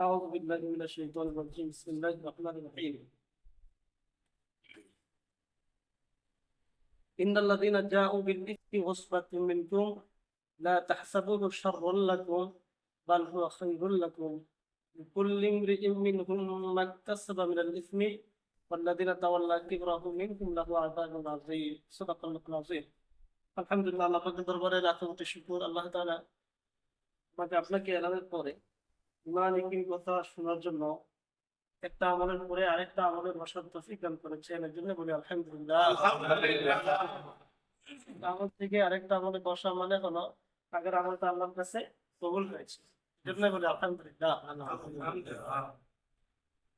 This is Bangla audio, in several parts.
أعوذ بالله من الشيطان الرجيم بسم الله الرحمن الرحيم إن الذين جاءوا بالإفك عصبة منكم لا تحسبوه شرا لكم بل هو خير لكم لكل امرئ منهم ما اكتسب من الإثم والذين تولوا كبره منهم له عذاب عظيم صدق الله العظيم الحمد لله আল্লাহ পাকের দরবারে লাখো কোটি শুকর আল্লাহ তাআলা আমাকে আপনাকে এলানের পরে ইমানিক কথা শোনার জন্য একটা আমলের পরে আরেকটা আমলের বসার তৌফিক দান করেছেন এর জন্য বলি আলহামদুলিল্লাহ। আমল থেকে আরেকটা আমলে বসা মানে হলো আগের আমলটা আল্লাহর কাছে কবুল হয়েছে এর জন্য বলি আলহামদুলিল্লাহ।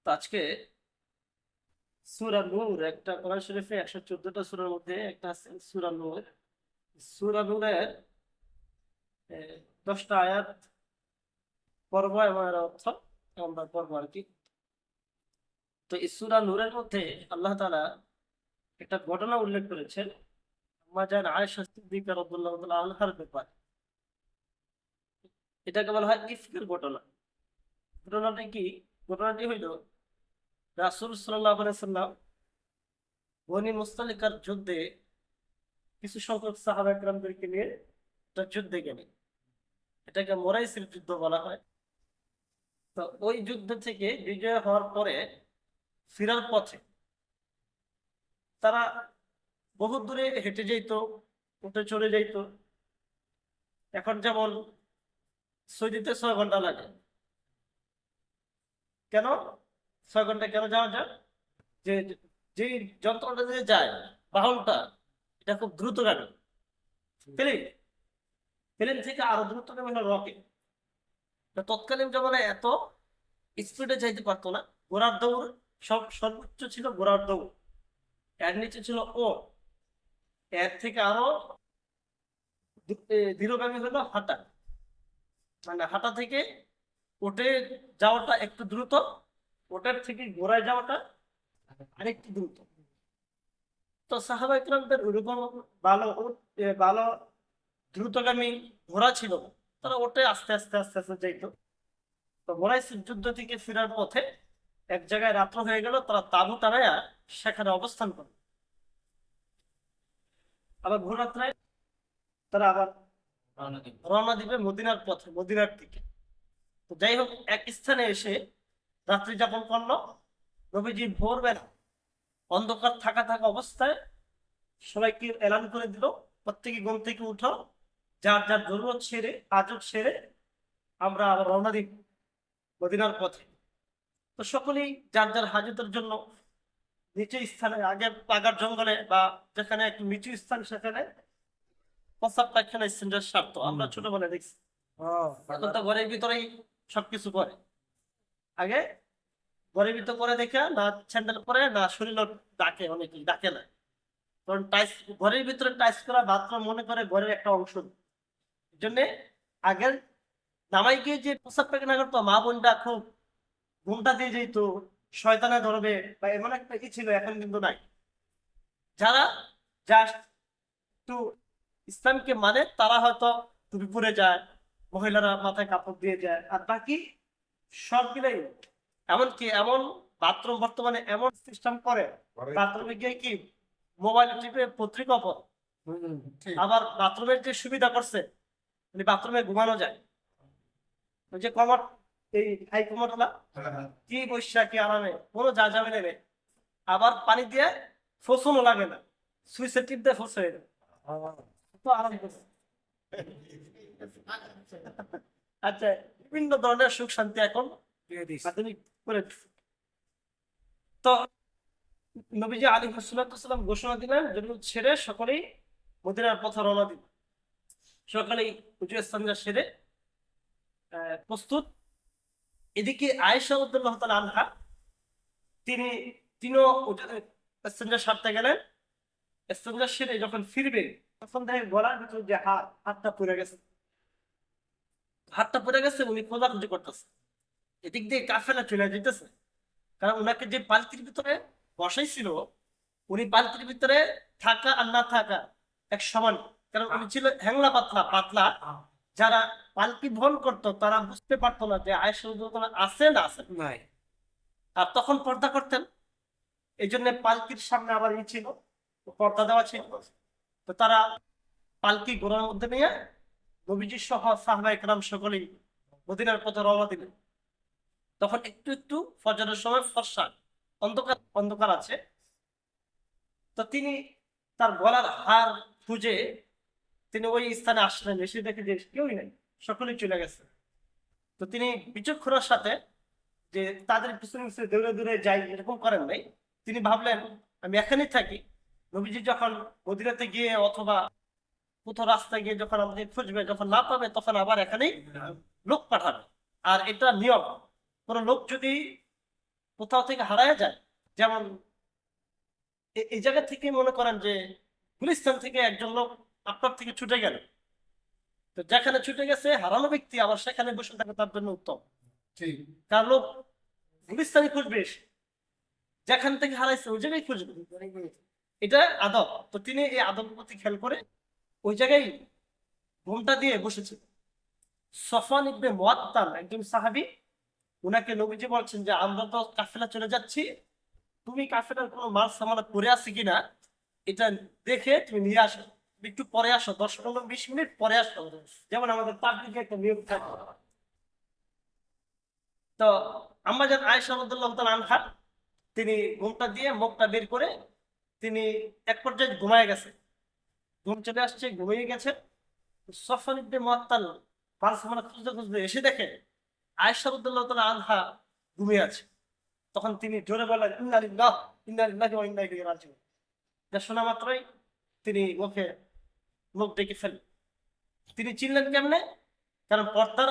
তো আজকে সূরা নূর, একটা কোরআন শরীফে 114টা সূরার মধ্যে একটা আছে সূরা নূর। সূরা নূরের 10টা আয়াত পড়ব এবং এর অর্থ আমরা পড়ব আর কি। তো এই সূরা নূরের মধ্যে আল্লাহ তাআলা একটা ঘটনা উল্লেখ করেছেন আম্মা জান আয়েশা সিদ্দিকা রাদিয়াল্লাহু তাআলা আনহার ব্যাপারে। এটাকে বলা হয় ইফকের ঘটনা। ঘটনাটি কি? ঘটনাটি হইল রাসূল সাল্লাল্লাহু আলাইহি সাল্লাম বনী মুস্তালিকার যুদ্ধে কিছু সংখ্যক সাহাবা একরামদেরকে নিয়ে একটা যুদ্ধে গেলেন। এটাকে মোরাইসির যুদ্ধ বলা হয়। তো ওই যুদ্ধ থেকে বিজয় হওয়ার পরে ফেরার পথে তারা বহু দূরে হেঁটে যেত, উঠে চলে যেত। এখন যেমন সৌদিতে 6 ঘন্টা লাগে। কেন 6 ঘন্টা কেন যাওয়া যায়? যে যে যন্ত্রটা দিয়ে যায় বাহনটা, এটা খুব দ্রুতগামী। প্লেন প্লেন থেকে আরো দ্রুতগামী হলো রকেট। তৎকালীন জমানায় এত স্পিডে যাইতে পারতো না। ঘোড়ার দৌড় সর্বোচ্চ ছিল ঘোড়ার দৌড়, এর নিচে ছিল ও, এর থেকে আরো ধীরগামী হলো হাঁটা। মানে হাঁটা থেকে ওটে যাওয়াটা একটু দ্রুত, ওটার থেকে ঘোড়ায় যাওয়াটা আরেকটু দ্রুত। তো সাহাবা ইকরামদের ওইরকম ভালো ভালো দ্রুতগামী ঘোড়া ছিল, তারা ওটে আস্তে আস্তে আস্তে আস্তে যাইত। তো মোরাইসির যুদ্ধ থেকে ফেরার পথে এক জায়গায় রাত্র হয়ে গেল, তারা তাঁবু টানায়া সেখানে অবস্থান করে আবার ভোর রাত্রে তারা আবার রওনা দিবে মদিনার পথে, মদিনার দিকে। তো যাই হোক, এক স্থানে এসে রাত্রি যাপন করলো। নবীজি ভোরবেলা অন্ধকার থাকা থাকা অবস্থায় সবাইকে এলান করে দিল, প্রত্যেকে ঘুম থেকে উঠো, যার যার জরুরত সেরে হাজত সেরে আমরা আবার রওনা দিব মদিনার পথে। তো সকলেই যার যার হাজতের জন্য নিচু স্থানে, আগে পাগার জঙ্গলে বা যেখানে একটু নিচু স্থান, সেখানে প্রস্রাব পায়খানা স্থানের স্বার্থ আমরা ছোটবেলায় দেখছি। এখন তো ঘরের ভিতরেই সবকিছু করে। আগে ঘরের ভিতর করে দেখে না স্যান্ডেল পরে না শরীর ডাকে, অনেকেই ডাকে না, কারণ টাইস ঘরের ভিতরে টাইস করা বাথরুম মনে করে ঘরের একটা অংশ। এই জন্যে আগের নামাই গিয়ে যে প্রস্রাব পায়খানা করতো, মা বোনটা খুব ঘুমটা দিয়ে যেত, শয়তানে ধরবে বা এমন একটা কি ছিল। এখন কিন্তু নাই। যারা জাস্ট একটু ইসলামকে মানে তারা হয়তো টুপি পরে যায়, মহিলারা মাথায় কাপড় দিয়ে যায়, আর বাকি সব মিলাই। এমনকি এমন বাথরুম বর্তমানে এমন সিস্টেম করে, বাথরুমে গিয়ে কি মোবাইল টিপে পত্রিকা পড়ে। আবার বাথরুমের যে সুবিধা করছে, মানে বাথরুমে ঘুমানো যায়, ওই যে কমট, এই হাই কমট হলা কি বৈশা কি আরামে, কোনো যা যাবে নেবে। আবার পানি দিয়ে ফসনও লাগে না, সুইচের টিপ দিয়ে ফস হয়ে যাবে, তো আরাম করছে। আচ্ছা, বিভিন্ন ধরনের সুখ শান্তি এখন আধুনিক করে। তো নবীজি আলাইহিস সালাম ঘোষণা দিলেন যেগুলো ছেড়ে সকলেই মদিনার পথে রওনা দিল। সকালেই উঁচু স্থানটা সেরে প্রস্তুত। এদিকে আয়েশা রাদিয়াল্লাহু তাআলা আনহা তিনিও স্থানটা সারতে গেলেন। স্থানটা সেরে যখন ফিরবে তখন দেখে গলার ভিতর যে হাতটা পড়ে গেছে। হাতটা পড়ে গেছে, উনি খোঁজাখুঁজি করতেছে। এদিক দিয়ে কাফেলা চলে যেতেছে, কারণ ওনাকে যে পালকির ভিতরে বসাইছিল, উনি পালকির ভিতরে থাকা আর না থাকা এক সমান। কারণ উনি ছিল হ্যাংলা পাতলা পাতলা, যারা পালকি বহন করতো তারা বুঝতে পারতো না যে আয়েশা রাদিয়াল্লাহু তাআলা আছে না আছে নাই, আর তখন পর্দা করতেন। এই জন্য পালকির সামনে আবার ই ছিল, পর্দা দেওয়া ছিল। তো তারা পালকি ঘোড়ার মধ্যে নিয়ে নবীজি সহ সাহাবায়ে কেরাম সকলেই মদিনার পথে রওনা দিলেন। তখন একটু একটু ফজরের সময় ফর্সা অন্ধকার অন্ধকার আছে। তো তিনি তার গলার হার খুঁজে তিনি ওই স্থানে আসলেন, এসে দেখে যে কেউই নাই, সকলেই চলে গেছে। তো তিনি বিচক্ষণের সাথে যে তাদের পিছনে পিছনে দৌড়ে দৌড়ে যাই এরকম করেন নাই। তিনি ভাবলেন আমি এখানেই থাকি, নবীজি যখন মদিনাতে গিয়ে অথবা কোথাও রাস্তায় গিয়ে যখন আমাকে খুঁজবে, যখন না পাবে তখন আবার এখানেই লোক পাঠাবে। আর এটা নিয়ম, কোন লোক যদি কোথাও থেকে হারায় যায়, যেমন এই জায়গা থেকে মনে করেন যে গুলিস্তান থেকে একজন লোক আপনার থেকে ছুটে গেল, তো যেখানে ছুটে গেছে হারানো ব্যক্তি আবার সেখানে বসে থাকে তার জন্য উত্তম। কারণ লোক গুলিস্তানি খুঁজবে, যেখান থেকে হারাইছে ওই জায়গায় খুঁজবে, এটা আদব। তো তিনি এই আদবের প্রতি খেয়াল করে ওই জায়গায় ঘুমটা দিয়ে বসেছে। সফওয়ান ইবনে মুআত্তাল একজন সাহাবী, উনাকে নবীজি বলছেন যে আমরা তো কাফেলা চলে যাচ্ছি, তুমি কাফেলার কোনো মাল সামানা পরে আছে কিনা এটা দেখে তুমি নিয়ে আসো, তুমি একটু পরে আসো, 10-15-20 মিনিট পরে আসো, যেমন আমাদের তাবলীগে একটা নিয়ম থাকে। তো আম্মাজান আয়েশা রাদিয়াল্লাহু তাআলা আনহা তিনি ঘুমটা দিয়ে মুখটা বের করে তিনি এক পর্যায়ে ঘুমায় গেছে, ঘুম চলে আসছে, ঘুমিয়ে গেছে। সফওয়ান ইবনে মুআত্তাল মাল সামানা খুঁজতে খুঁজতে এসে দেখে আয়েশা রাদিয়াল্লাহু তাআলা আনহা ঘুমিয়ে আছে। তখন তিনি জোরে বললেন ইন্না লিল্লাহি ইন্না লিল্লাহি ওয়া ইন্না ইলাইহি রাজিউন। যা শোনা মাত্রই তিনি মুখ ডেকে ফেলেন। তিনি চিনলেন কেমনে? কারণ পর্দার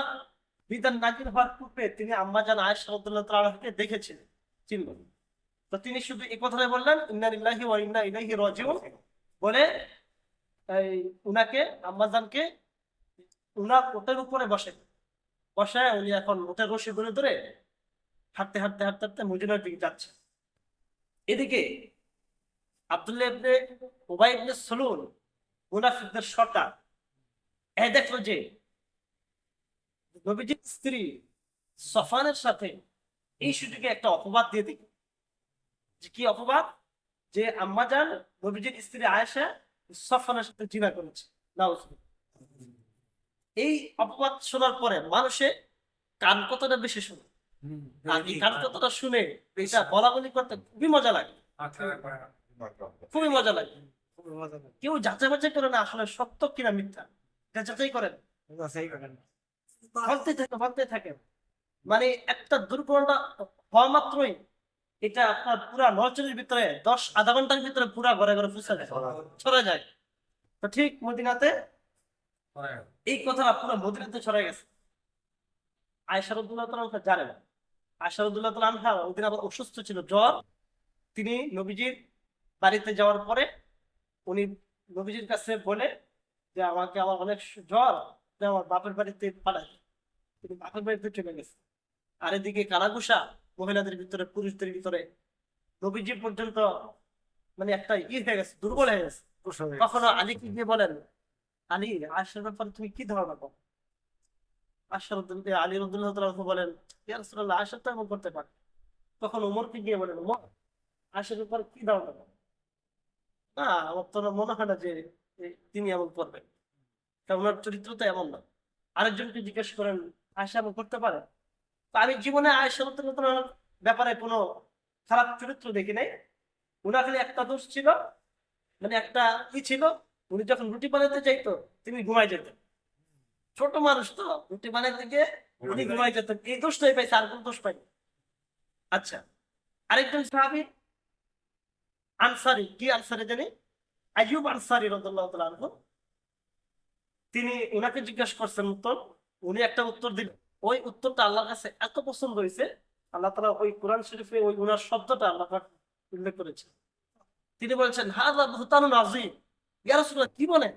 বিধান নাযিল হওয়ার পূর্বে তিনি আম্মাজান আয়েশা রাদিয়াল্লাহু তাআলা আনহাকে দেখেছিলেন, চিনলেন। তো তিনি শুধু এই কথাটাই বললেন ইন্না লিল্লাহি ওয়া ইন্না ইলাইহি রাজিউন বলে এই উনাকে আম্মাজানকে উনার ওটের উপরে বসায় উনি এখন ওটের রশি ধরে ধরে হাঁটতে হাঁটতে হাঁটতে হাঁটতে মদিনার দিকে যাচ্ছে। এদিকে আব্দুল্লাহ ইবনে উবাই ইবনে সালুল মুনাফিকদের সর্দার দেখলো যে নবীজির স্ত্রী সফওয়ানের সাথে এই সুযোগে একটা অপবাদ দিয়ে দিল। যে কি অপবাদ? যে আম্মাজান নবীজির স্ত্রী আয়েশা সফওয়ানের সাথে জিনা করেছে। নাউজুবিল্লাহ। এই অপবাদ শোনার পরে মানুষে কান কতটা বেশি শুনে, আর এই কান কতটা শুনে এটা বলা বলি করতে খুবই মজা লাগে, খুবই মজা লাগে। কেউ যাচাই বাছাই করে না আসলে সত্য কিনা মিথ্যা, এটা যাচাই করেন, বলতে থাকে। মানে একটা দুর্ঘটনা হওয়া মাত্রই এটা আপনার পুরা নরচরের ভিতরে আধা ঘন্টার ভিতরে পুরা ঘরে ঘরে পৌঁছে যায়, ছড়ে যায়। তো ঠিক মদিনাতে এই কথাটা পুরো মদিনাতে ছড়ে গেছে। আয়েশা রাদিয়াল্লাহু তাআলা আনহা জানেন, আয়েশা রাদিয়াল্লাহু তাআলা আনহা ওই দিন আবার অসুস্থ ছিল, জ্বর। তিনি নবীজির বাড়িতে যাওয়ার পরে উনি নবীজির কাছে বলে যে আমাকে আমার অনেক জ্বর, আমার বাপের বাড়িতে পাঠায়। তিনি বাপের বাড়িতে চলে গেছে। আর এদিকে কানাঘুষা মহিলাদের ভিতরে, পুরুষদের ভিতরে, নবীজি পর্যন্ত মানে একটা হয়ে গেছে, দুর্বল হয়ে গেছে। কখনো আলীকে গিয়ে বলেন আলী আয়েশার ব্যাপারে তুমি কি ধারণা করো? আলী রাদিয়াল্লাহু তাআলা বলেন ইয়া রাসূলুল্লাহ আয়েশা তো এমন করতে পারে। তখন ওমরকে গিয়ে বলেন ওমর আয়েশার ব্যাপারে কি ধারণা করো? না, আমার তো মনে হয় না যে তিনি এমন করবেন, কারণ ওনার চরিত্র তো এমন না। আরেকজনকে জিজ্ঞেস করেন আয়েশা এমন করতে পারে? তো আমি জীবনে আয়েশা রাদিয়াল্লাহু তাআলার ব্যাপারে কোনো খারাপ চরিত্র দেখি নাই। উনার খালি একটা দোষ ছিল, মানে একটা ছিল, উনি যখন রুটি বানাতে চাইতো তিনি ঘুমাই যেতেন। ছোট মানুষ তো, রুটি বানাতে গিয়ে উনি ঘুমাই যেতেন, এই দোষটাই পাইছে, আর কোন দোষ পাইনি। আচ্ছা, আরেকজন সাহাবী আনসারী, কি আনসারী জানি, আইয়ুব আনসারী রাদিয়াল্লাহু তাআলা আনহু, তিনি উনাকে জিজ্ঞাসা করছেন উত্তর, উনি একটা উত্তর দিলেন। ওই উত্তরটা আল্লাহর কাছে এত পছন্দ হয়েছে, আল্লাহ তাআলা ওই কোরআন শরীফে ওই উনার শব্দটা আল্লাহ পাক উল্লেখ করেছে। তিনি বলছেন হাযা বুহতানুন আযীম, ইয়া রাসূলুল্লাহ কি বলেন,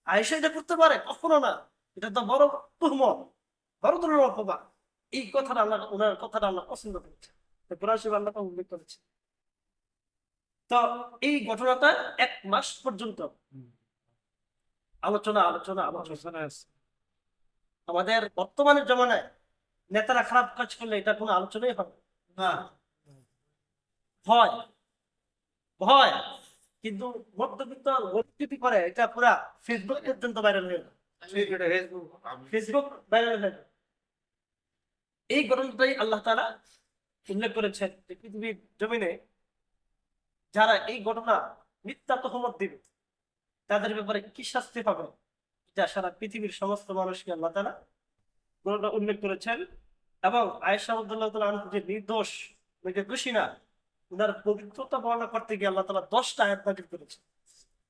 আয়েশা এটা করতে পারে? কখনো না, এটা তো বড় তুহমত, বড় ধরনের অপবাদ। এই কথাটা আল্লাহ, ওনার কথাটা আল্লাহ পছন্দ করেছে, কোরআন শরীফে আল্লাহ পাক উল্লেখ করেছে। তো এই ঘটনাটা 1 মাস পর্যন্ত আলোচনা আছে। আমাদের বর্তমানের জমানায় নেতারা খারাপ কাজ করলে এটা কোনো আলোচনাই হবে না। ভয়, ভয়, কিন্তু মধ্যবিত্ত যদি করে এটা পুরা ফেসবুক পর্যন্ত ভাইরাল হয়ে যায়। ফেসবুক ভাইরাল হয়ে যায়। এই ঘটনাটাই আল্লাহ তাআলা উল্লেখ করেছেন যে পৃথিবীর জমিনে যারা এই ঘটনা মিথ্যা তহমত দিবে তাদের ব্যাপারে কি শাস্তি হবে, যা সারা পৃথিবীর সমস্ত মানুষকে আল্লাহ তাআলা ঘটনা উল্লেখ করেছেন। এবং আয়েশা রাদিয়াল্লাহু তাআলা আনহা যে নির্দোষ, যে দোষী না, উনার পবিত্রতা বর্ণনা করতে গিয়ে আল্লাহ তাআলা 10টা আয়াত নাযিল করেছেন।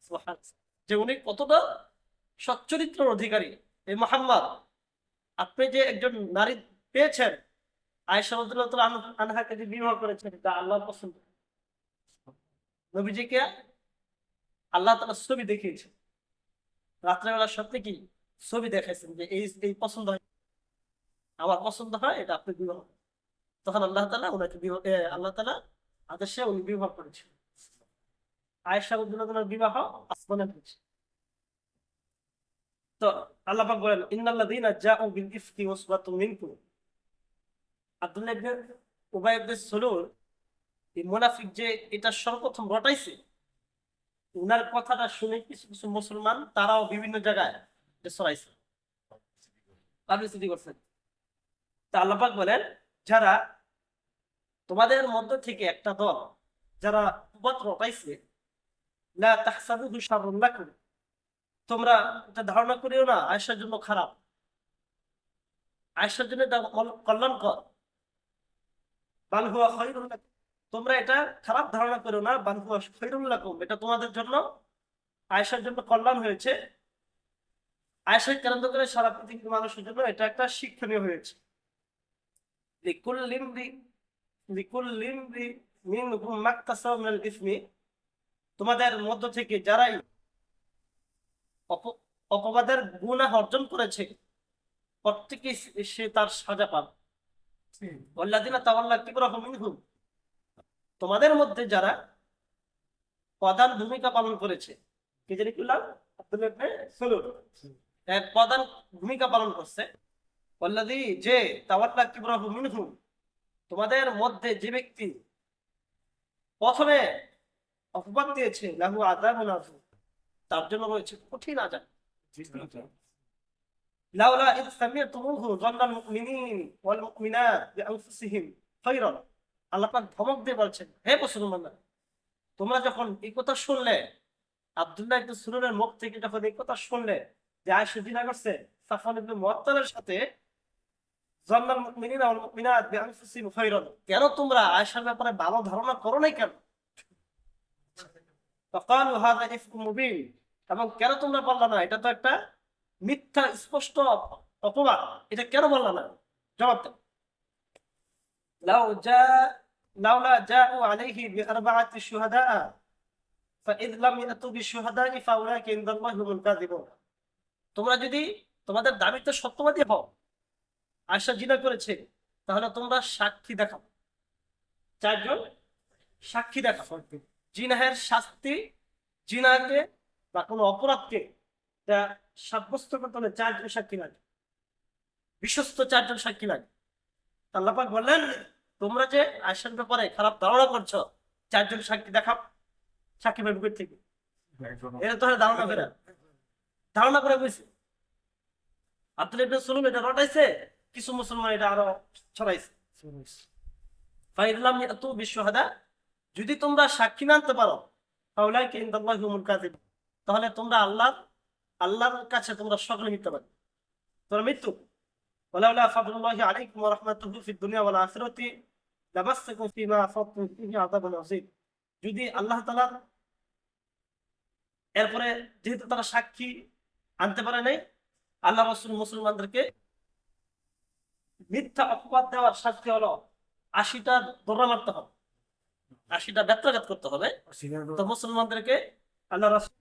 সুবহানাল্লাহ, যে উনি কতটা সচ্চরিত্রের অধিকারী। এই মুহাম্মদ, আপনি যে একজন নারী পেয়েছেন, আয়েশা রাদিয়াল্লাহু তাআলা আনহাকে যে বিবাহ করেছেন, এটা আল্লাহর পছন্দ। নবীজিকে আল্লাহ তাআলা ছবি দেখিয়েছেন, রাত্রেবেলা স্বপ্নে কি ছবি দেখাইছেন যে এই এই পছন্দ হয়, আমার পছন্দ হয়, এটা আপনি বিবাহ। তখন আল্লাহ তাআলা ওনাকে আল্লাহ তাআলা আদেশে উনি বিবাহ করেছেন। আয়েশা রাদিয়াল্লাহু আনহার বিবাহ আসমানে হয়েছে। তো আল্লাহ পাক বলেন, ইন্নাল্লাযীনা জাউ বিল ইফকি উসবাতুম মিনকুম। আব্দুল্লাহ ইবনে উবাই ইবনে সুলুল, এই মুনাফিক যে এটা সর্বপ্রথম রটাইছে, উনার কথাটা শুনে কিছু কিছু মুসলমান তারাও বিভিন্ন জায়গায় ছড়াইছে, পাবলিসিটি করছে। তা আল্লাহ পাক বলেন, যারা তোমাদের মধ্য থেকে একটা দল যারা উপাত রটাইছে, লা তাহসাবুহু শাররুন লাকুম, তোমরা এটা ধারণা করিও না আয়েশার জন্য খারাপ, আয়েশার জন্য এটা কল্যাণকর। বাল হুয়া খায়রুল লাকুম, তোমরা এটা খারাপ ধারণা করো না, বাল হুয়া খায়রুল লাকুম, এটা তোমাদের জন্য, আয়েশার জন্য কল্যাণ হয়েছে। আয়েশাকে কেন্দ্র করে সারা পৃথিবীর মানুষের জন্য এটা একটা শিক্ষণীয় হয়েছে। তোমাদের মধ্য থেকে যারাই অপবাদের গুনাহ অর্জন করেছে, প্রত্যেকে সে তার সাজা পাবে। তোমাদের মধ্যে যারা প্রধান ভূমিকা পালন করেছে, কি জানি বললাম, প্রধান ভূমিকা পালন করছে, যে তাওয়াল্লা কিবরাহু মিনহুম, তোমাদের মধ্যে যে ব্যক্তি প্রথমে অপবাদ দিয়েছে, লাহু আযাবুন আযীম, তার জন্য রয়েছে কঠিন আযাব। লাউলা ইয সামি'তুমুহু যান্নাল মুমিনিন ওয়াল মুমিনাত বিআনফুসিহিম খায়রান। আল্লাহ পাক ধমক দিয়ে বলছেন, হে মুসলমানরা, তোমরা যখন এই কথা শুনলে, আব্দুল্লাহ ইবনে সুলুলের মুখ থেকে যখন এই কথা শুনলে যে আয়েশা জিনা করছে সাফওয়ান ইবনে মুআত্তালের সাথে, যান্নাল মুমিনিনা ওয়াল মুমিনাত বিআনফুসিহিম খায়রান, কেন তোমরা আয়েশার ব্যাপারে ভালো ধারণা করো নাই কেন? ফাকালু হাযা ইফকুম মুবিন, এবং কেন তোমরা বললা না এটা তো একটা মিথ্যা স্পষ্ট অপবাদ, এটা কেন বললা না? জবাব দাও। লাউলা জাউ আলাইহি বিআরবাআতি শুহাদা ফাইয লাম ইয়াতু বিশুহাদা'i ফাউলাইকা ইনদাল্লাহি হুমুল কাযিবুন। তোমরা যদি তোমাদের দাবিতে সত্যবাদী হও, আয়েশা জিনা করেছে, তাহলে তোমরা সাক্ষী দেখাও, 4 জন সাক্ষী দেখাও। জিনাহের শাস্তি, জিনাকে বা কোনো অপরাধকে সাব্যস্ত করতে হলে 4 জন সাক্ষী লাগে, বিশ্বস্ত 4 জন সাক্ষী লাগে। আল্লাহ পাক বললেন, তোমরা যে আয়েশার ব্যাপারে খারাপ ধারণা করছো, 4 জন সাক্ষী দেখাও। সাক্ষী পাবে থেকে এটা তো ধারণা করে বুঝছে। আব্দুল্লাহ ইবনে সুলুল এটা রটাইছে, কিছু মুসলমান এটা আরো ছড়াইছে। ফাইদলাম ইয়াতু বিশুহাদা, যদি তোমরা সাক্ষী না আনতে পারো, ফাউলাইকা ইনদাল্লাহি হুমুল কাযিবুন, তাহলে তোমরা আল্লাহর কাছে তোমরা সকলে মিথ্যাবাদী, তোমরা মৃত্যু। ওয়ালাউলা ফাদলুল্লাহি আলাইকুম ওয়া রাহমাতুহু ফিদ দুনিয়া ওয়াল আখিরাতি লামাসসাকুম ফীমা আফাদতুম ফীহি আযাবুন আযীম। যদি আল্লাহ তাআলা এরপরে যেহেতু তারা সাক্ষী আনতে পারে নাই, আল্লাহ রাসূল মুসলমানদেরকে মিথ্যা অপবাদ দেওয়ার শাস্তি হলো 80টা দৌড়া মারতে হবে, 80টা ব্যত্রাঘাত করতে হবে। তো মুসলমানদেরকে আল্লাহ রাসূল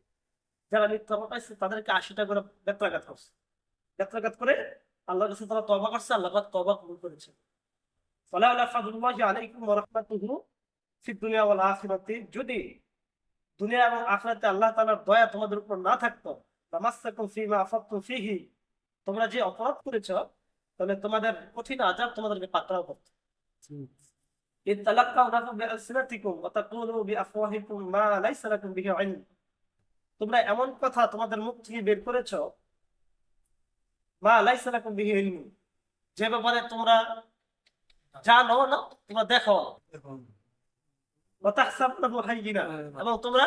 যারা মিথ্যা বলাইছে তাদেরকে 80টা করে ব্যত্রাঘাত করছে, ব্যত্রাঘাত করে আল্লাহর কাছে তারা তওবা করছে, আল্লাহ পাক তওবা কবুল করেছে। ওয়ালাউলা ফাদলুল্লাহি আলাইকুম ওয়া রাহমাতুহু ফিদ দুনিয়া ওয়াল আখিরাতি, যদি দুনিয়া এবং আখিরাতে আল্লাহ তাআলার দয়া তোমাদের উপর না থাকতো, লামাসসাকুম ফীমা আফাদতুম ফীহি, তোমরা যে অপরাধ করেছ, তাহলে তোমাদের কঠিন আযাব তোমাদেরকে পাকড়াও করতে। إذ تلقونه بألسنتكم وتقولوا بأفواهكم ما ليس لكم به علم। তোমরা এমন কথা তোমাদের মুখ থেকে বের করেছো, মা লাইসা লাকুম বিহি ইলম, যে ব্যাপারে তোমরা জানো না, তোমরা দেখো ওয়া তাহসাবুহু হায়্যিনা, এবং তোমরা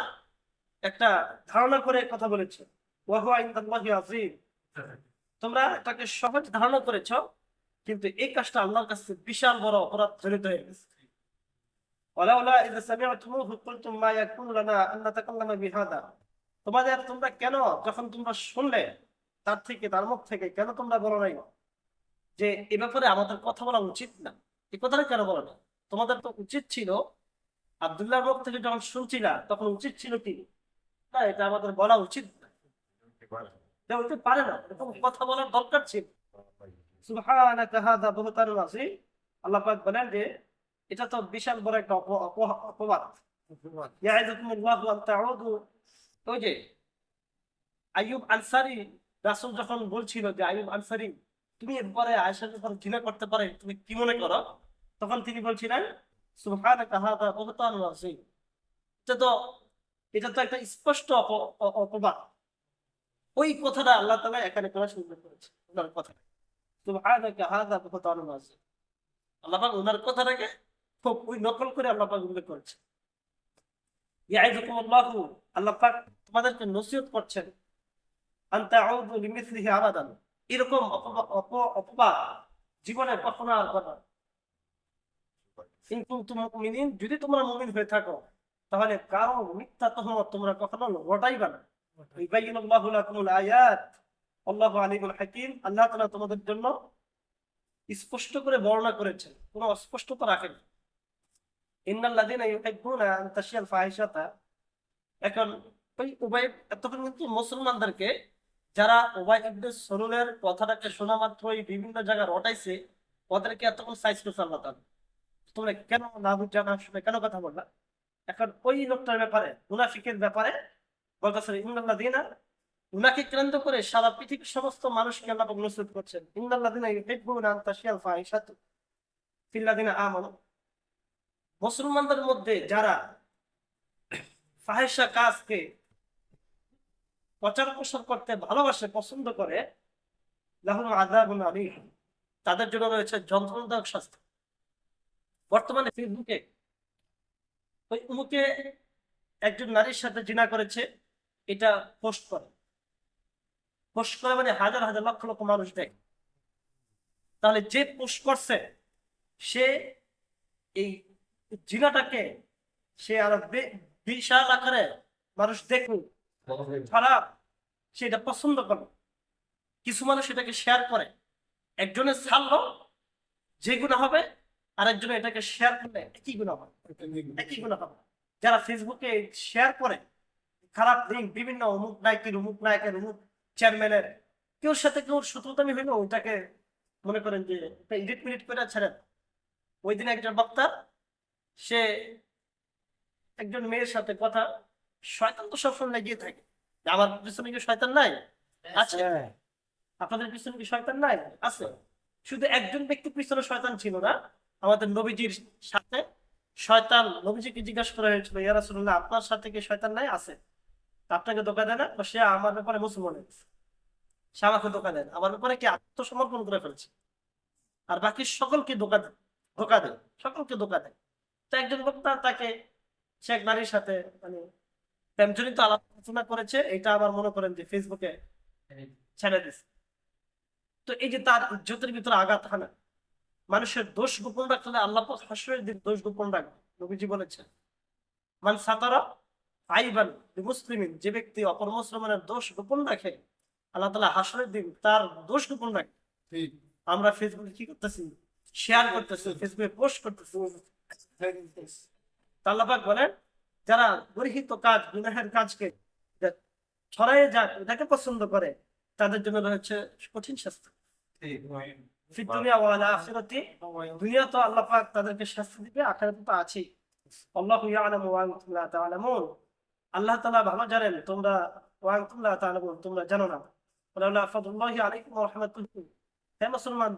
একটা ধারণা করে কথা বলেছো, ওয়া হুয়া ইনদাল্লাহি আযীম, তোমরা এটাকে সহজ ধারণা করেছো, কিন্তু এই কাজটা আল্লাহর কাছে বিশাল বড় অপরাধ জড়িত হয়ে গেছে। ওয়ালাউলা ইযা সামি'তুমুহু কুলতুম মা ইয়াকুনু লানা আন নাতাকাল্লামা বিহাদা, তোমরা কেন যখন তোমরা শুনলে তার মুখ থেকে কেন তোমরা বলো নাই যে এ ব্যাপারে আমাদের কথা বলা উচিত না? এই কথাটা কেন বলো না? তোমাদের তো উচিত ছিল, আব্দুল্লাহর মুখ থেকে যখন শুনছিলা তখন উচিত ছিল কি না এটা আমাদের বলা উচিত না, এটা হতে পারে না, এরকম কথা বলার দরকার ছিল। সুবহানাকা হাযা বুহতানুন আযীম, আল্লাহ পাক বলেন যে এটা তো বিশাল বড় একটা অপবাদ। ইয়াইযুকুমুল্লাহু আন তাউদু, ওই যে আইয়ুব আনসারী, রাসূল যখন বলছিল যে আইয়ুব আনসারী তুমি এরপরে আয়েশার ব্যাপারে ঘৃণা করতে পারে, তুমি কি মনে করো, তখন তিনি বলছিলেন সুবহানাকা হাযা বুহতানুন আযীম, এটা তো একটা স্পষ্ট অপবাদ। ওই কথাটা আল্লাহ তাআলা এখানে কোরআন উল্লেখ করেছে, ওনার কথাটা সুবহানাকা হাযা বুহতানুন আযীম। আল্লাহ পাক ওনার কথাটাকে খুব ওই নকল করে আল্লাহ পাক উল্লেখ করেছে। ইয়াইযুকুমুল্লাহু, আল্লাহ পাক তোমাদেরকে নসিহত করছেন, আন তাউদু লিমিসলিহি আবাদান, এরকম অপবাদ জীবনে কখনো আর করবে না। ইন কুনতুম মুমিনিন, যদি তোমরা মুমিন হয়ে থাকো তাহলে কারো মিথ্যা তহমত তোমরা কখনো রটাইবা না। ইউবাইয়িনুল্লাহু লাকুমুল আয়াত আল্লাহু আলিমুল হাকীম, আল্লাহ তাআলা তোমাদের জন্য স্পষ্ট করে বর্ণনা করেছেন, কোনো অস্পষ্টতা রাখেন। ইন্নাল্লাযীনা ইউহিব্বুনা আন তাশিয়াল ফাহিশাতা, এখন ওই উবাই এতক্ষণ কিন্তু মুসলমানদেরকে যারা উবাই ইবনে সালুলের কথাটাকে শোনা মাত্রই বিভিন্ন জায়গায় রটাইছে, ওদেরকে এতক্ষণ সাইজ করছে আল্লাহ তাআলা, তোমরা কেন না বুঝা না শুনে কেন কথা বললা? এখন ওই লোকটার ব্যাপারে, মুনাফিকের ব্যাপারে বলতেছে ইন্নাল্লাযীনা, উনাকে কেন্দ্র করে সারা পৃথিবীর সমস্ত মানুষকে আল্লাহ পাক নসিহত করছেন। ইন্নাল্লাযীনা ইউহিব্বুনা আন তাশিয়াল ফাহিশাতু ফিল্লাযীনা আমানু, মুসলমানদের মধ্যে যারা ফাহিশা কাজকে প্রচার প্রসার করতে ভালোবাসে, পছন্দ করে, লাহুম আযাবুন আলীম, তাদের জন্য রয়েছে যন্ত্রণাদায়ক শাস্তি। বর্তমানে ফেসবুকে ওই উমুকে একজন নারীর সাথে জিনা করেছে, এটা পোস্ট করে মানে হাজার হাজার লক্ষ লক্ষ মানুষ দেখে। তাহলে যে পোস্ট করছে সে এই জিনাটাকে সে আরো বিশাল আকারে মানুষ দেখুক, খারাপ, সে এটা পছন্দ করে। কিছু মানুষ এটাকে শেয়ার করে, একজনের ছাড়লো যে গুণা হবে, আর একজনে এটাকে শেয়ার করলে একই গুণা হবে, একই গুণা হবে। যারা ফেসবুকে শেয়ার করে খারাপ লিঙ্ক, বিভিন্ন অমুক নায়কের অমুক চেয়ারম্যানের, কেউর সাথে কেউ শত্রুতামি হইলো, ওইটাকে মনে করেন যে এডিট মিডিট করে ছেড়েন। ওই দিন একজন বক্তা, সে একজন মেয়ের সাথে কথা, শয়তান তো সবসময় লেগে থাকে, আমার পিছনে কি শয়তান নাই? আছে। আপনাদের পিছনে কি শয়তান নাই? আছে। শুধু একজন ব্যক্তির পিছনে শয়তান ছিল না, আমাদের নবীজির সাথে শয়তান, নবীজিকে জিজ্ঞাসা করা হয়েছিল, ইয়া রাসূলুল্লাহ আপনার সাথে কি শয়তান নাই? আছে। আপনাকে ধোঁকা দেয় না? সে আমার ব্যাপারে মুসলমান হয়েছে, সে আমাকে ধোঁকা দেয়, আমার ব্যাপারে কি আত্মসমর্পণ করে ফেলছে, আর বাকি সকলকে ধোঁকা দেয়, সকলকে ধোঁকা দেয়। তো একজন বক্তা তাকে, সে এক নারীর সাথে মানে প্রেমজনিত আলোচনা করেছে, এটা আবার মনে করেন যে ফেসবুকে ছেড়ে দিচ্ছে। তো এই যে তার ইজ্জতের ভিতরে আঘাত হানা, মানুষের দোষ গোপন রাখলে আল্লাহ পাক হাসরের দিন দোষ গোপন রাখবে। নবীজি বলেছেন, মান সাতারা আইবান লিমুসলিমিন, যে ব্যক্তি অপর মুসলমানের দোষ গোপন রাখে, আল্লাহ তাআলা হাসরের দিন তার দোষ গোপন রাখে। আমরা ফেসবুকে কি করতেছি? শেয়ার করতেছি, ফেসবুকে পোস্ট করতেছি। আল্লাহ পাক বলেন, যারা গর্হিত কাজ, গুনাহের কাজকে ছড়াইয়ে যাক, এটাকে পছন্দ করে, তাদের জন্য রয়েছে কঠিন শাস্তি। দুনিয়া তো আল্লাহ পাক তাদেরকে শাস্তি দিবে, আখিরাতে তো আছেই। আল্লাহু ইয়ালামু ওয়া আনতুম লা তা'লামুন, আল্লাহ তাআলা ভালো জানেন, তোমরা ওয়া আনতুম লা তা'লামুন, তোমরা জানো না। ওয়ালাউলা ফাদলুল্লাহি আলাইকুম ওয়া রাহমাতুহু, হে মুসলমান,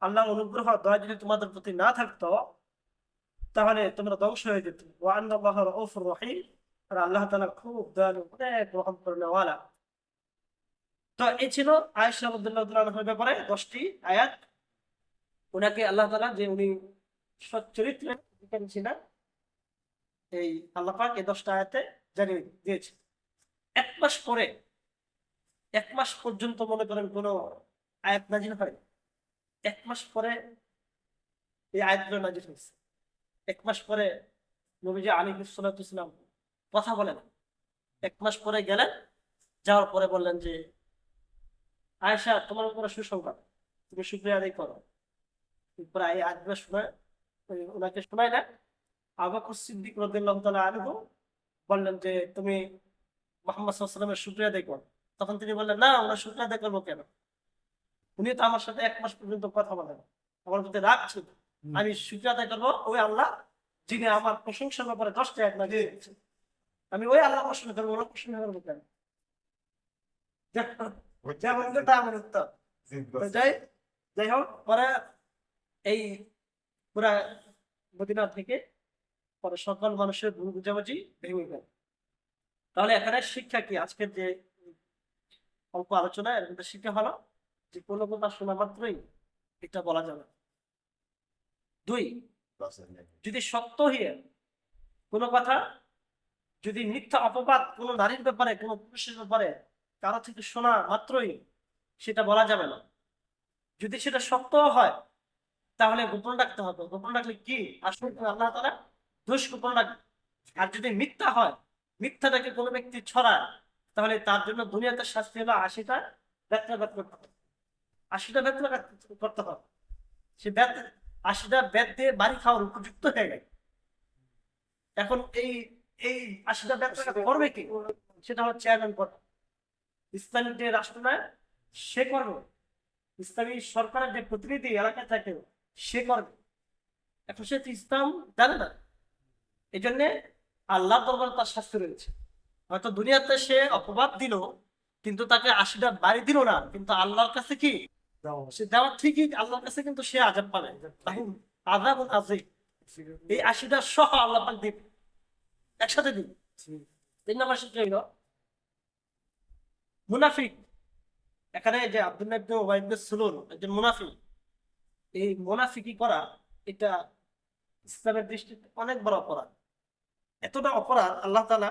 আল্লাহর অনুগ্রহ দয়া যদি তোমাদের প্রতি না থাকতো তাহলে তোমরা ধ্বংস হয়ে যেত। ওয়া আন্নাল্লাহা রাউফুর রহিম, আর আল্লাহ তাআলা খুব দয়ালু, অনেক রহম করনেওয়ালা। তো এই ছিল আয়েশা রাদিয়াল্লাহু তাআলা আনহার ব্যাপারে 10টি আয়াত। ওনাকে আল্লাহ তাআলা যে উনি সৎ চরিত্রের অধিকারী ছিলেন, এই আল্লাহ পাক এই 10টা আয়াতে জানিয়ে দিয়েছে। এক মাস পরে, এক মাস পর্যন্ত মনে করেন কোনো আয়াত নাজিল হয়, এক মাস পরে এই আয়াতগুলো নাজিল হয়েছে। এক মাস পরে নবীজি আলাইহিস সালাতু ওয়াস সালাম কথা বলেন। এক মাস পরে গেলেন, যাওয়ার পরে বললেন যে আয়েশা, তোমার উপরে সুসংবাদ, তুমি শুকরিয়া আদায় করো। এরপরে এই আয়াতগুলো শোনায়, ওনাকে শোনাইলেন। আবু বকর সিদ্দিক রাদিয়াল্লাহু তাআলা আনহু বললেন যে তুমি মুহাম্মদ সাল্লাল্লাহু আলাইহি ওয়াসাল্লামের শুকরিয়া আদায় করো। তখন তিনি বললেন, না, আমরা শুকরিয়া আদায় করবো কেন? উনি তো আমার সাথে এক মাস পর্যন্ত কথা বলেন, আমার প্রতি রাগ ছিল। আমি শুকরিয়া আদায় করবো ওই আল্লাহ যিনি আমার প্রশংসার ব্যাপারে 10টা আয়াত নাযিল করেছেন। আমি ওই আল্লাহ প্রশংসা করবো, ওনার প্রশংসা করবো কেন? যেমন তেমন উত্তর। তো যাই হোক, পরে এই পুরা মদিনা থেকে পরে সকল মানুষের ভুল বুঝাবুঝি ভেঙে গেল। তাহলে এখানে শিক্ষা কি? আজকের যে অল্প আলোচনা, এর মধ্যে শিক্ষা হলো যে কোনো কথা শোনা মাত্রই এটা বলা যাবে। 2, যদি সত্য হয়ে কোনো কথা, যদি মিথ্যা অপবাদ কোনো নারীর ব্যাপারে, কোনো পুরুষের ব্যাপারে কারো থেকে শোনা মাত্রই সেটা বলা যাবে না। যদি সেটা সত্য হয় তাহলে গোপন রাখতে হবে। গোপন রাখলে কি আসলে আল্লাহ তাআলা দোষ গোপন রাখবে। আর যদি মিথ্যা হয়, মিথ্যাটাকে কোনো ব্যক্তি ছড়ায়, তাহলে তার জন্য দুনিয়াতে শাস্তি হলো 80টা ব্যত্যাঘাত করতে হবে। 80টা ব্যত্যাঘাত করতে হবে। সে 80টা বেত দিয়ে বাড়ি খাওয়ার উপযুক্ত হয়ে গেল। এখন এই এই 80টা ব্যত্যাঘাত করবে কি? সেটা হচ্ছে চেয়ারম্যান পদ, ইসলামী যে রাষ্ট্রনায়ক সে করবে, ইসলামী সরকারের যে প্রতিনিধি এলাকায় থাকে সে করবে। এখন সে তো ইসলাম জানে না, এই জন্যে আল্লাহ দরবারে তার শাস্তি রয়েছে। হয়তো দুনিয়াতে সে অপবাদ দিল, কিন্তু তাকে 80টা বাড়ি দিল না, কিন্তু আল্লাহর কাছে কি সে দেওয়া ঠিকই, আল্লাহর কাছে কিন্তু সে আযাব পাবে। আযাব আযীম, এই 80টা সহ আল্লাহ পাক দিবে, একসাথে দিবে। 3 নম্বর শিক্ষা হইল মুনাফিক। এখানে যে আব্দুল্লাহ ইবনে উবাই ইবনে সুলুল একজন মুনাফিক, এই মুনাফিকি করা এটা ইসলামের দৃষ্টিতে অনেক বড় অপরাধ। এতটা অপরাধ আল্লাহ তাআলা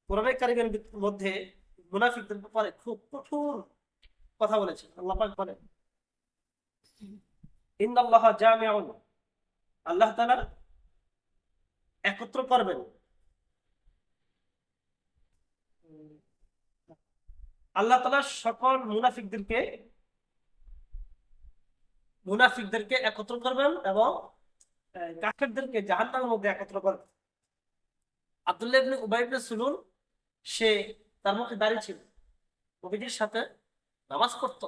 কোরআনে কারীমের মধ্যে মুনাফিকদের ব্যাপারে খুব কঠোর কথা বলেছেন। আল্লাহ পাক বলেন, ইন্নাল্লাহা জামিউন, আল্লাহ তাআলা একত্র করবেন। আল্লাহ তাআলা সকল মুনাফিকদেরকে একত্র করবেন এবং কাফেরদেরকে জাহান্নামের মধ্যে একত্র করবেন। আব্দুল্লাহ ইবনে উবাই ইবনে সুলুল, সে তার মুখে দাড়ি ছিল, নবীজির সাথে নামাজ পড়তো।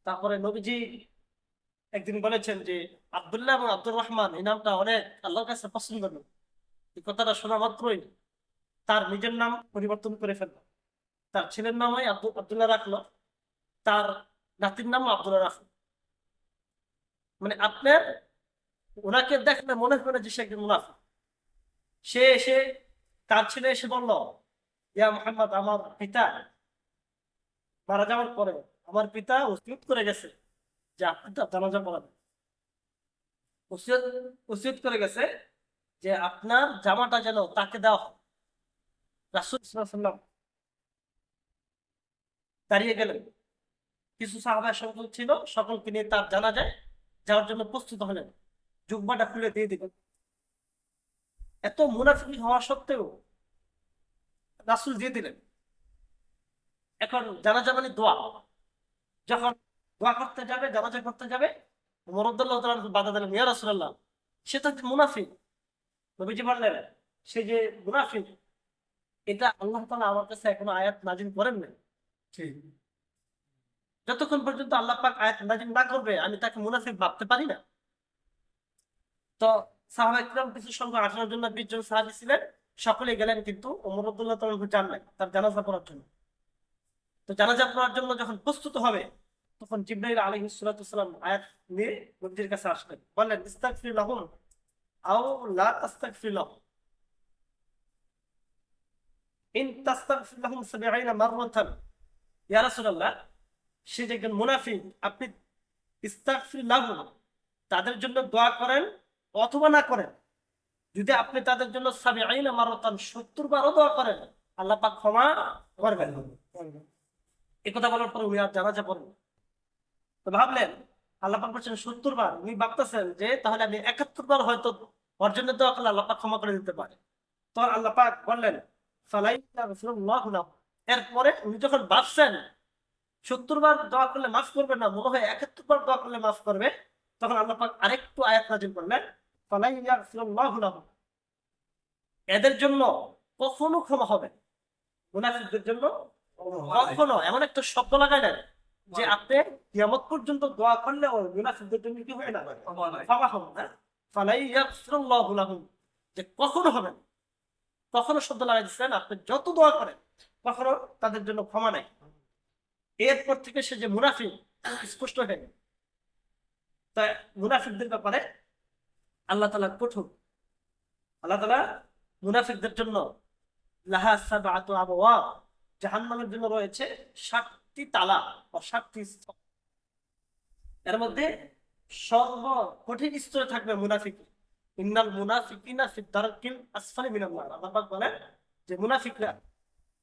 তারপরে নবীজি একদিন বলেছেন যে আব্দুল্লাহ এবং আব্দুর রহমান এই নামটা অনেক আল্লাহর কাছে পছন্দ নয়। এই কথাটা শোনা মাত্রই তার নিজের নাম পরিবর্তন করে ফেলল। তার ছেলের নামই আব্দুল্লাহ রাখলো, তার নাতির নাম আব্দুল্লাহ রাখলো। মানে আপনার ওনাকে দেখলে মনে করে যে সে একজন মুনাফিক। সে এসে, তার ছেলে এসে বলল, ইয়া মুহাম্মদ, আমার পিতা মারা যাওয়ার পরে আমার পিতা ওসিয়ত করে গেছে যে আপনি তার জানাজা পড়াবেন। ওসিয়ত করে গেছে যে আপনার জামাটা যেন তাকে দেওয়া হয়। রাসূল সাল্লাল্লাহু আলাইহি ওয়াসাল্লাম দাঁড়িয়ে গেলেন, কিছু সাহাবা সকল ছিল, সকলকে নিয়ে তার জানাজায় যাওয়ার জন্য প্রস্তুত হলেন, জুব্বাটা খুলে দিয়ে দিলেন। এত মুনাফিক হওয়া সত্ত্বেও রাসূল দিয়ে দিলেন। এখন জানাজা মানে দোয়া, যখন দোয়া করতে যাবে, জানাজা করতে যাবে, ওমর রাদিয়াল্লাহু তাআলা বাধা দিলেন, ইয়া রাসূলুল্লাহ, সে তো মুনাফিক। নবীজি বললেন, সে যে মুনাফিক, এটা আল্লাহ তাআলা আমার কাছে এখনো আয়াত নাজিল করেন নাই। যতক্ষণ পর্যন্ত আল্লাহ পাক আয়াত নাজিল না করবে আমি তাকে মুনাফিক ভাবতে পারি না। তো সাহাবায়ে কিরাম কিছু সংখ্যা 18 জন না 20 জন সাহাবী ছিলেন, সকলে গেলেন, কিন্তু ওমর রাদিয়াল্লাহু তাআলা যান নাই তার জানাজা পড়ার জন্য। তো জানাজা পড়ার জন্য যখন প্রস্তুত হবে, তখন জিবরাইল আলাইহিস সালাতু ওয়াস সালাম আয়াত নিয়ে নবীজির কাছে আসলেন, বললেন ইস্তাগফির লাহুম আও লা তাস্তাগফির লাহুম, ইন তাস্তাগফির লাহুম ৭০ মাররাতান, ইয়া রাসূলুল্লাহ, সে যে একজন মুনাফিক, আপনি ইস্তাগফির লাহুম, তাদের জন্য দোয়া করেন অথবা না করেন, যদি আপনি তাদের জন্য ৭০ মাররাতান ৭০ বারও দোয়া করেন, আল্লাহ পাক ক্ষমা করবেন। এই কথা বলার পর উনি আর জানাজা পড়েন। তো ভাবলেন আল্লাহ পাক বলছেন ৭০ বার, উনি ভাবতেছেন যে তাহলে আমি ৭১ বার হয়তো ওর জন্য দোয়া করলে আল্লাহ পাক ক্ষমা করে দিতে পারে। তখন আল্লাহ পাক বললেন ফালাইয়াগফিরুল্লাহু লাহু। এরপরে উনি যখন ভাবছেন ৭০ বার দোয়া করলে মাফ করবে না, মনে হয় ৭১ বার দোয়া করলে মাফ করবে, তখন আল্লাহ পাক আরেকটু আয়াত নাযিল করলেন ফালাইয়াগফিরুল্লাহু লাহু, এদের জন্য কখনো ক্ষমা হবে না। মুনাফিকদের জন্য কখনো, এমন একটা শব্দ লাগায় না যে আপনি কিয়ামত পর্যন্ত দোয়া করলে ওই মুনাফিকদের জন্য কি হবে না, ক্ষমা হবে না। ফালাইয়াগফিরুল্লাহু লাহুম, যে কখনো হবে না, কখনো শব্দ লাগাই দিচ্ছেন, আপনি যত দোয়া করেন কখনো তাদের জন্য ক্ষমা নাই। এরপর থেকে সে যে মুনাফিক স্পষ্ট হয়ে গেল। তাই মুনাফিকদের ব্যাপারে আল্লাহ তাআলা কঠোর। আল্লাহ তাআলা মুনাফিকদের জন্য লাহা সাবআতু আবওয়াব, জাহান্নামের জন্য রয়েছে ৭টি তালা বা ৭টি স্তর। এর মধ্যে সর্বকঠিন স্তরে থাকবে মুনাফিক। ইন্নাল মুনাফিকিনা ফি দারকিল আসফালি মিনান নার। আল্লাহ পাক বলেন যে মুনাফিকরা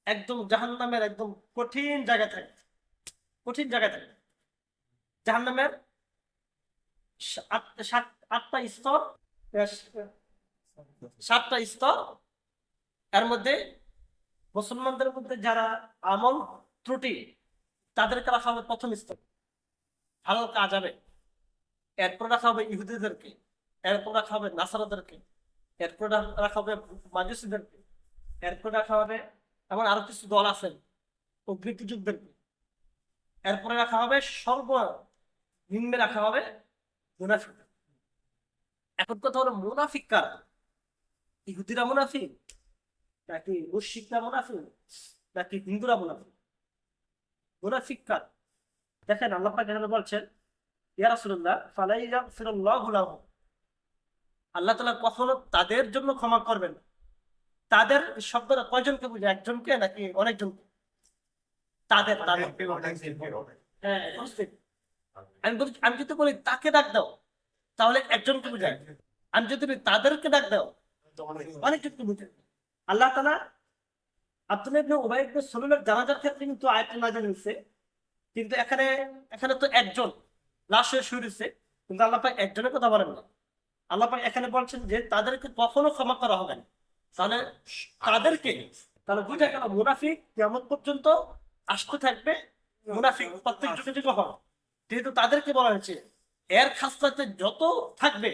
একদম জাহান্নামের একদম কঠিন জায়গায় থাকে, কঠিন জায়গায় থাকে। জাহান্নামের ৮টা স্তর, ৭টা স্তর। এর মধ্যে মুসলমানদের মধ্যে যারা আমল ত্রুটি, তাদেরকে রাখা হবে প্রথম স্তর, হালকা আযাবে। এরপর রাখা হবে ইহুদিদেরকে, এরপর রাখা হবে নাসারাদেরকে, এরপর রাখা হবে মাজুসীদেরকে, এরপর রাখা হবে এমন আরো কিছু দল আছেন অগ্নিযুগদেরকে, এরপরে রাখা হবে সর্বনিম্নে রাখা হবে মুনাফিক। এখন কথা হলো মুনাফিক কারা? ইহুদিরা মুনাফিক, নাকি মুশরিকরা মুনাফিক, নাকি হিন্দুরা মুনাফিক? মুনাফিক কারা? দেখেন আল্লাহ পাক এখানে বলছেন ইয়া রাসূলুল্লাহ ফালাইয়াগফিরুল্লাহু লাহু, আল্লাহ তাআলা কখনো তাদের জন্য ক্ষমা করবেন না। তাদের শব্দটা কয়জনকে বোঝায়, একজনকে নাকি অনেকজনকে? তাদের, হ্যাঁ বুঝছেন। আমি যদি বলি তাকে ডাক দাও, তাহলে একজনকে বোঝায়। আমি যদি বলি তাদেরকে ডাক দাও, অনেকজনকে বোঝায়। আল্লাহ তাআলা আব্দুল্লাহ ইবনে উবাই ইবনে সালুলের জানাজার ক্ষেত্রে কিন্তু আয়াত নাযিল হয়েছে, কিন্তু এখানে তো একজন লাশ হয়ে শুয়ে রয়েছে, কিন্তু আল্লাহ পাক একজনের কথা বলেন না। আল্লাহ পাক এখানে বলছেন যে তাদেরকে কখনো ক্ষমা করা হবে না। তাহলে তাহলে বুঝা গেল মুনাফিক কিয়ামত পর্যন্ত আসতে থাকবে। মুনাফিক প্রত্যেক যুগে যুগে হবে, যেহেতু তাদেরকে বলা হয়েছে এর খাসলাতে যত থাকবে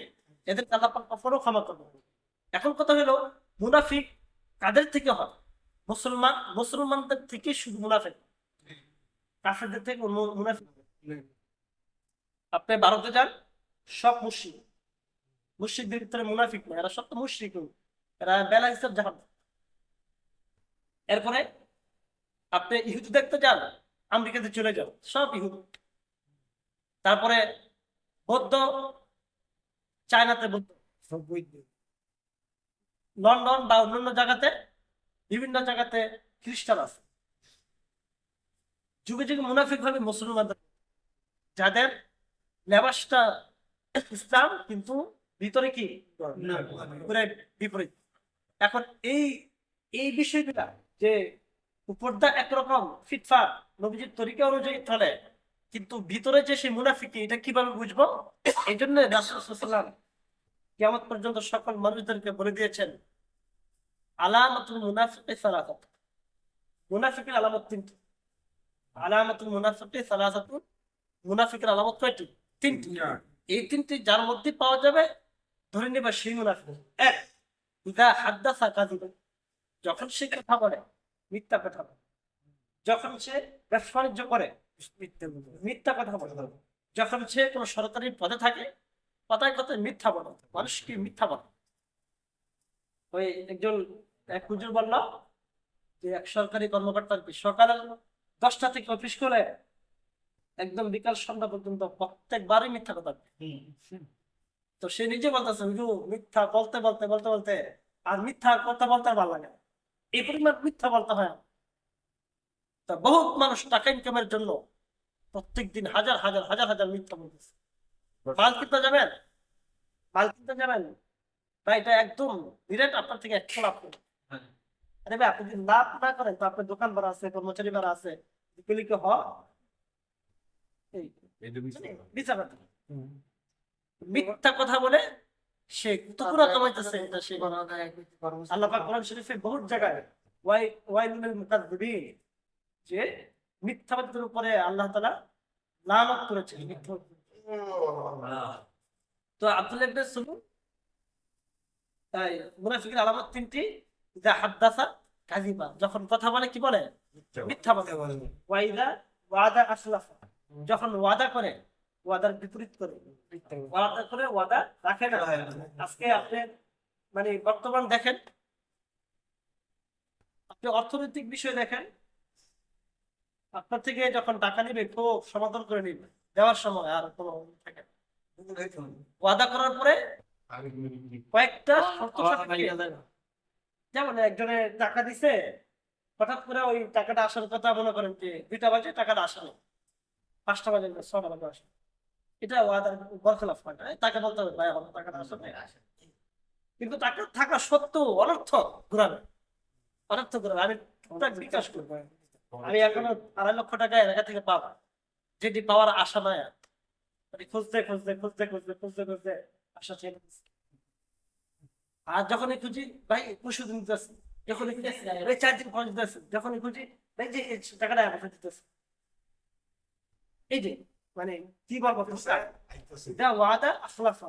এদের আল্লাহ পাক কখনো ক্ষমা করবে না। এখন কথা হলো মুনাফিক কাদের থেকে হয়? মুসলমানদের থেকে শুধু মুনাফিক, কাফেরদের থেকে মুনাফিক। আপনি ভারতে যান, সব মুশরিকদের ভিতরে মুনাফিক না, এরা সব তো মুশরিক, এরা বেলা হিসাব জাহান। এরপরে আপনি ইহুদি দেখতে যান, আমেরিকাতে চলে যান, সব ইহুদি। তারপরে বৌদ্ধ, চায়নাতে বৌদ্ধ, লন্ডন বা অন্যান্য জায়গাতে, বিভিন্ন জায়গাতে খ্রিস্টান আছে। যুগে যুগে মুনাফিক হবে মুসলমানদের, যাদের লেবাসটা ইসলাম কিন্তু ভিতরে কি পুরো বিপরীত। এখন এই এই বিষয়গুলা যে উপরটা একরকম ফিটফাট নবীজির তরিকা অনুযায়ী চলে, কিন্তু ভিতরে যে সেই মুনাফিকি, এটা কিভাবে বুঝবো? এই জন্য রাসূল সাল্লাল্লাহু আলাইহি ওয়াসাল্লাম কিয়ামত পর্যন্ত সকল মানুষদেরকে বলে দিয়েছেন আলামাতুল মুনাফিকি সালাসাত, মুনাফিকের আলামত তিনটি। আলামাতুল মুনাফিকি সালাসাতুন, মুনাফিকের আলামত কয়টি? তিনটি। এই তিনটি যার মধ্যে পাওয়া যাবে ধরে নেবা সেই মুনাফিক। এক, ইদা হাদ্দাসা কাযিবা, যখন সে কথা বলে মিথ্যা কথা বলে। যখন সে ব্যবসা বাণিজ্য করে মিথ্যা কথা বলে। যখন সে কোনো সরকারি পদে থাকে কথায় কথায় মিথ্যা বলে, মানুষকে মিথ্যা বলে। ওই এক হুজুর বলল যে এক সরকারি কর্মকর্তার সকালে 10টা থেকে অফিস করে একদম বিকাল সন্ধ্যা পর্যন্ত প্রত্যেকবারই মিথ্যা কথা বলে। তো সে নিজে বলতেছে হুজুর মিথ্যা বলতে বলতে বলতে বলতে আর মিথ্যা কথা বলতে আর ভালো লাগে না। এই পরিমাণ মিথ্যা বলতে হয় আমার। তা বহুত মানুষ টাকা ইনকামের জন্য প্রত্যেকদিন হাজার হাজার হাজার হাজার মিথ্যা বলতেছে। মাল কিনতে যাবেন, মাল কিনতে যাবেন ভাই, এটা একদম ডিরেক্ট আপনার থেকে একশো লাভ করবে। আরে ভাই, আপনি যদি লাভ না করেন তো আপনার দোকান ভাড়া আছে, কর্মচারী ভাড়া আছে, এগুলি কি হয়? বিচার মিথ্যা কথা বলে সে কতগুলো কামাইতেছে, এটা সে আল্লাহ পাক কোরআন শরীফে বহুত জায়গায় ওয়াইলুল মুকাজ্জিবিন যে মিথ্যাবাদীদের উপরে আল্লাহ তাআলা লানত করেছেন। তো আব্দুল্লাহ ইবনে সালুল তাই মুনাফিকের আলামত 3টি। ইযা হাদাসা কাযিবা, যখন কথা বলে কি বলে? মিথ্যা বলে। ওয়াইদা ওয়াদা আসলাফা, যখন ওয়াদা করে ওয়াদার বিপরীত করে। ওয়াদা করে ওয়াদা রাখে না। আজকে আপনি মানে বর্তমান দেখেন, আপনি অর্থনৈতিক বিষয় দেখেন, আপনার থেকে যখন টাকা নিবে খুব সমাধান করে নিবে, দেওয়ার সময় আর কোনো থাকে না। ওয়াদা করার পরে কয়েকটা শর্ত সাপেক্ষে, যেমন একজনের টাকা দিছে, হঠাৎ করে ওই টাকাটা আসার কথা মনে করেন যে 2টা বাজে টাকাটা আসে না, 5টা বাজে 6টা বাজে আসে, এটা ওয়াদার বরখলাফ হয় না। তাকে বলতে হবে ভাই আমার টাকাটা আসে না, কিন্তু টাকা থাকা সত্ত্বেও অনর্থক ঘুরাবে, অনর্থক ঘুরাবে। আমি টুকটাক বিকাশ করবো, আমি এখনো 2.5 লক্ষ টাকা এলাকা থেকে পাবো, যেটি পাওয়ার আশা নাই। খুঁজতে খুঁজতে খুঁজতে খুঁজতে খুঁজতে খুঁজতে আশা ছেড়ে দিচ্ছি। আর যখনই খুঁজি ভাই 20 দিন দিতেছে, যখনই খুঁজি ভাই 4 দিন পর দিতেছে, যখনই খুঁজি ভাই যে এই টাকাটা আমাকে দিতেছে। এই যে মানে কি বলবো, এটা ওয়াদা আখলাফা,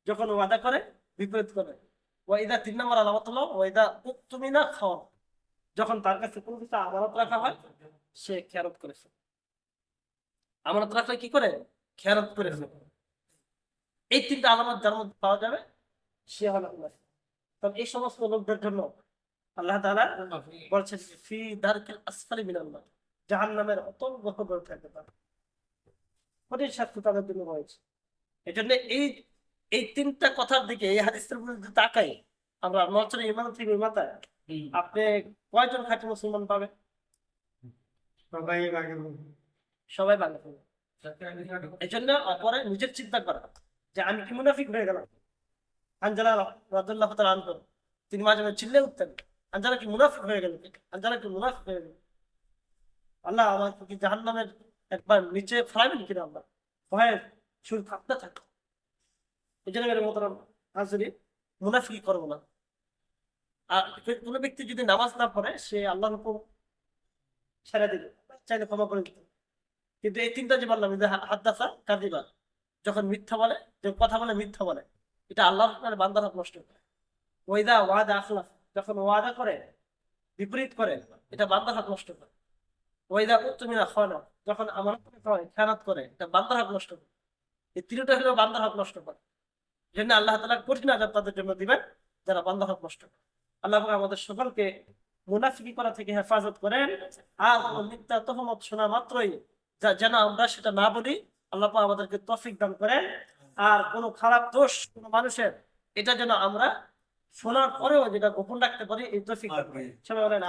যখন ওয়াদা করে বিপরীত করে। ওয়াইদা 3 নম্বর আলামত হলো ওয়াইদা উত্তমিনা খাওয়া, যখন তার কাছে কোনো কিছু আমানত রাখা হয় সে খেয়ানত করেছে। আমানত রাখলে কি করে? খেয়ানত করেছে। এই 3টা আলামত যার মধ্যে পাওয়া যাবে সে হলো মুনাফিক। তবে এই সমস্ত লোকদের জন্য আল্লাহ তাআলা বলছেন ফি দারকিল আসফালি মিনান নার, জাহান্নামের অতল গহ্বরে থাকবে তারা, কঠিন শাস্তি তাদের জন্য রয়েছে। এজন্য এই 3টা কথার দিকে, এই হাদিসের মধ্যে তাকাই আমরা নচরে ইমান থেকে মাথায়, আপনি কয়জন খাঁটি মুসলমান পাবে? সবাই ভালো পাবে। এই জন্য অপরে নিজের চিন্তা করা যে আমি কি মুনাফিক হয়ে গেলাম। হানজালা রাদিয়াল্লাহু তাআলা আনহু তিনি মাঝে মাঝে চিল্লে উঠতেন, হানজালা কি মুনাফিক হয়ে গেল, হানজালা কি মুনাফিক হয়ে গেল, আল্লাহ আমার কি জাহান্নামের একবার নিচে ফেলাবেন কিনা, আল্লাহ ভয়ে শরীর কাঁপতে থাকে। এই জন্য মেরে মোহতারাম হাজিরিন, মুনাফিকি করবো না। আর কোনো ব্যক্তি যদি নামাজ না পড়ে সে আল্লাহর হুকুম ছেড়ে দিবে, চাইলে ক্ষমা করে দিতে। কিন্তু এই 3টা যে বললাম, হাদাসা কাযিবা, যখন মিথ্যা বলে, যে কথা বলে মিথ্যা বলে, এটা আল্লাহর হুকুমে বান্দার হক নষ্ট করে। ওয়াইদা ওয়াদা আখলাফ, যখন ওয়াদা করে বিপরীত করে, এটা বান্দার হক নষ্ট করে। ওয়াইদা উত্তমিনা খাওয়ানা, যখন আমানত হয় খেয়ানত করে, এটা বান্দার হক নষ্ট করে। এই 3টা হলো বান্দার হক নষ্ট করে। জন্য আল্লাহ তাআলা কঠিন আযাব তাদের জন্য দিবেন যারা বান্দার হক নষ্ট করে। আল্লাহ আমাদের সকলকে মুনাফিকি করা থেকে হেফাজত করেন। আর মিথ্যা তহমত শোনা মাত্রই যেন আমরা সেটা না বলি, আল্লাহ পাক আমাদেরকে তৌফিক দান করেন। আর কোনো খারাপ দোষ কোনো মানুষের, এটা যেন আমরা শোনার পরেও যেটা গোপন রাখতে পারি, এই তৌফিক দান করেন। সবাই বলেন।